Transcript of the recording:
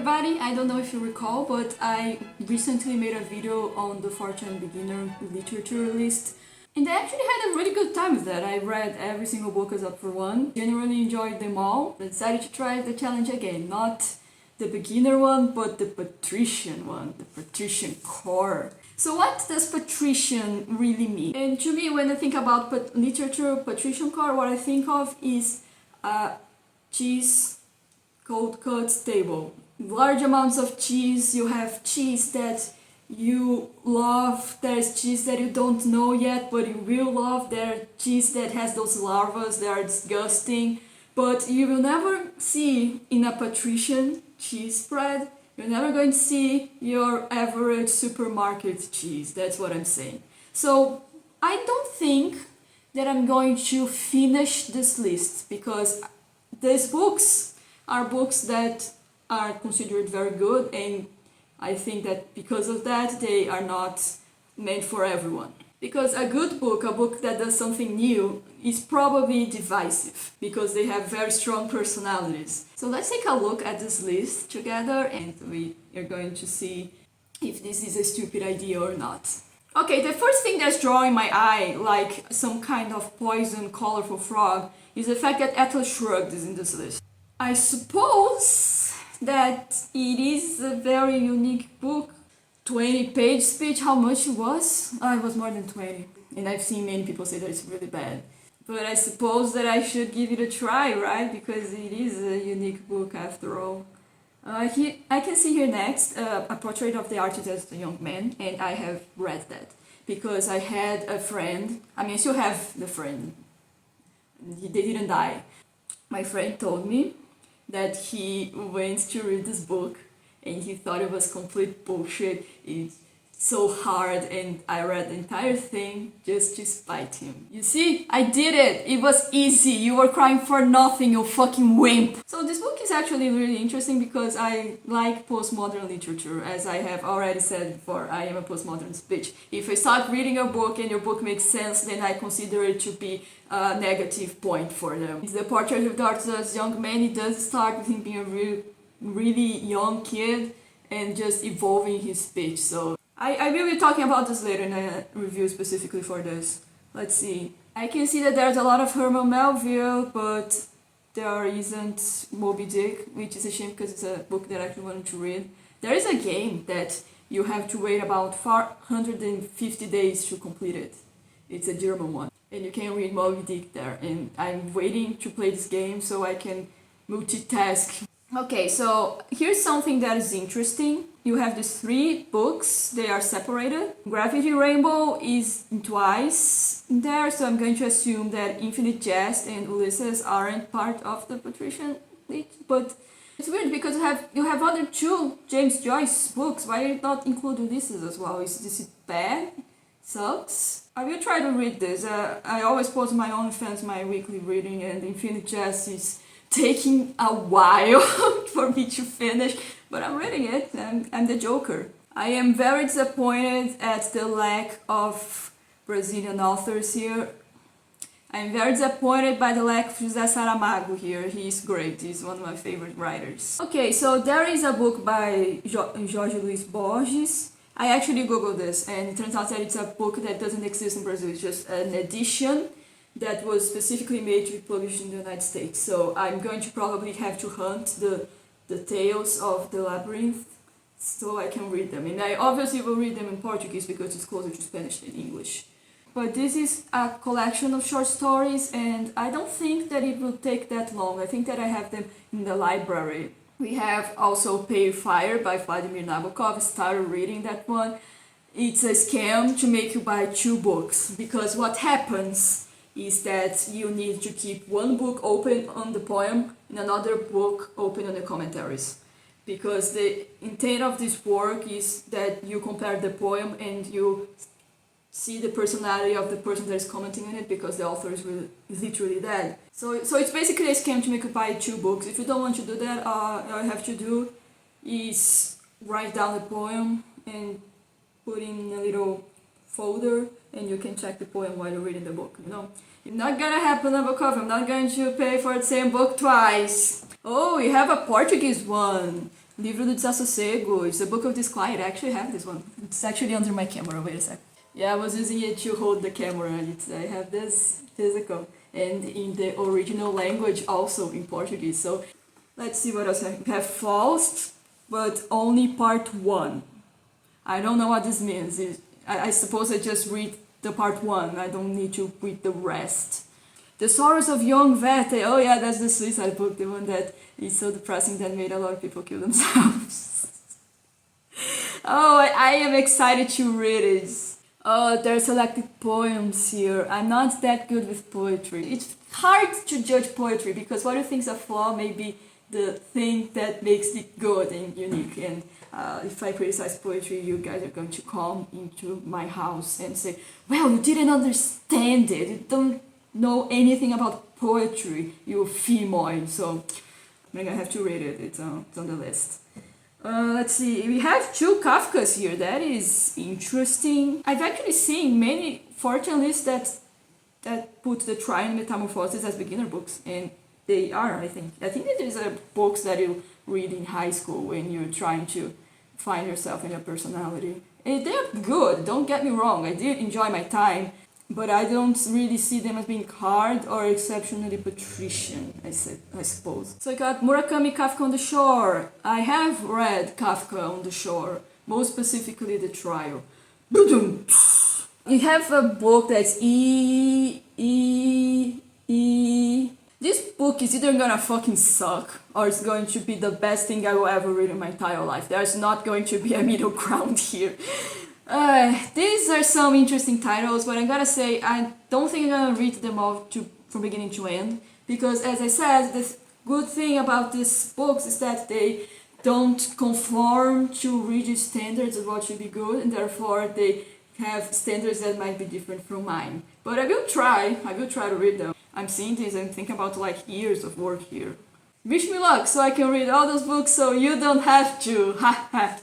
everybody, I don't know if you recall, but I recently made a video on the Fortune Beginner Literature list, and I actually had a really good time with that. I read every single book except for one, genuinely enjoyed them all. I decided to try the challenge again, not the beginner one, but the Patrician one, the Patrician core. So what does Patrician really mean? And to me, when I think about literature, Patrician core, what I think of is a cheese cold cuts table. Large amounts of cheese, you have cheese that you love, there's cheese that you don't know yet but you will love, there's cheese that has those larvas that are disgusting, but you will never see in a Patrician cheese spread, you're never going to see your average supermarket cheese, that's what I'm saying. So I don't think that I'm going to finish this list because these books are books that are considered very good, and I think that because of that they are not meant for everyone. Because a good book, a book that does something new, is probably divisive because they have very strong personalities. So let's take a look at this list together and we are going to see if this is a stupid idea or not. Okay, the first thing that's drawing my eye, like some kind of poison colorful frog, is the fact that Atlas Shrugged is in this list. I suppose that it is a very unique book. 20-page speech, how much it was? It was more than 20. And I've seen many people say that it's really bad. But I suppose that I should give it a try, right? Because it is a unique book after all. I can see here next a portrait of the artist as a young man, and I have read that. Because I had a friend, I still have the friend, they didn't die. My friend told me that he went to read this book and he thought it was complete bullshit. It's so hard, and I read the entire thing just to spite him. You see, I did it! It was easy! You were crying for nothing, you fucking wimp! So this book is actually really interesting because I like postmodern literature. As I have already said before, I am a postmodern bitch. If I start reading a book and your book makes sense, then I consider it to be a negative point for them. It's the portrait of the artist as young man. It does start with him being a really young kid and just evolving his speech. So I will be talking about this later in a review specifically for this. Let's see. I can see that there's a lot of Herman Melville, but there isn't Moby Dick, which is a shame because it's a book that I actually wanted to read. There is a game that you have to wait about 450 days to complete it. It's a German one. And you can read Moby Dick there. And I'm waiting to play this game so I can multitask. Okay, so here's something that is interesting. You have these 3 books, they are separated. Gravity Rainbow is twice there, so I'm going to assume that Infinite Jest and Ulysses aren't part of the Patrician Lit. But it's weird because you have other 2 James Joyce books. Why are you not include Ulysses as well? Is this bad? Sucks? I will try to read this. I always post on my OnlyFans my weekly reading, and Infinite Jest is taking a while for me to finish, but I'm reading it. I'm the Joker. I am very disappointed at the lack of Brazilian authors here. I'm very disappointed by the lack of José Saramago here. He's great. He's one of my favorite writers. Okay, so there is a book by Jorge Luis Borges. I actually googled this, and it turns out that it's a book that doesn't exist in Brazil. It's just an edition that was specifically made to be published in the United States. So I'm going to probably have to hunt the tales of the labyrinth so I can read them. And I obviously will read them in Portuguese because it's closer to Spanish than English. But this is a collection of short stories, and I don't think that it will take that long. I think that I have them in the library. We have also Pale Fire by Vladimir Nabokov. I started reading that one. It's a scam to make you buy 2 books, because what happens is that you need to keep one book open on the poem and another book open on the commentaries. Because the intent of this work is that you compare the poem and you see the personality of the person that is commenting on it, because the author is literally dead. So it's basically a scam to make you buy 2 books. If you don't want to do that, all you have to do is write down the poem and put in a little folder, and you can check the poem while you're reading the book, you know. It's not gonna happen, Nabokov. I'm not going to pay for the same book twice. Oh, we have a Portuguese one. Livro do Desassossego. It's the Book of Disquiet. I actually have this one. It's actually under my camera. Wait a sec. Yeah, I was using it to hold the camera. I have this physical. And in the original language also in Portuguese. So let's see what else I have. Faust, but only part 1. I don't know what this means. I suppose I just read the part 1. I don't need to read the rest. The Sorrows of Young Vete. Oh yeah, that's the suicide book, the one that is so depressing that made a lot of people kill themselves. Oh, I am excited to read it. Oh, there are selected poems here. I'm not that good with poetry. It's hard to judge poetry because what you think is a flaw may be the thing that makes it good and unique. And if I criticize poetry, you guys are going to come into my house and say, well, you didn't understand it. You don't know anything about poetry, you femoid. So I'm gonna have to read it. It's on the list. Let's see. We have 2 Kafkas here. That is interesting. I've actually seen many fortune lists that put the Trial and Metamorphosis as beginner books, and they are. I think that these are books that you read in high school when you're trying to find yourself in your personality. And they're good. Don't get me wrong. I did enjoy my time. But I don't really see them as being hard or exceptionally patrician, I suppose. So I got Murakami Kafka on the Shore. I have read Kafka on the Shore, most specifically The Trial. You have a book that's This book is either gonna fucking suck or it's going to be the best thing I will ever read in my entire life. There's not going to be a middle ground here. These are some interesting titles, but I gotta say, I don't think I'm gonna read them all from beginning to end, because as I said, the good thing about these books is that they don't conform to rigid standards of what should be good, and therefore they have standards that might be different from mine. But I will try to read them. I'm seeing this and thinking about like years of work here. Wish me luck so I can read all those books so you don't have to. Ha ha.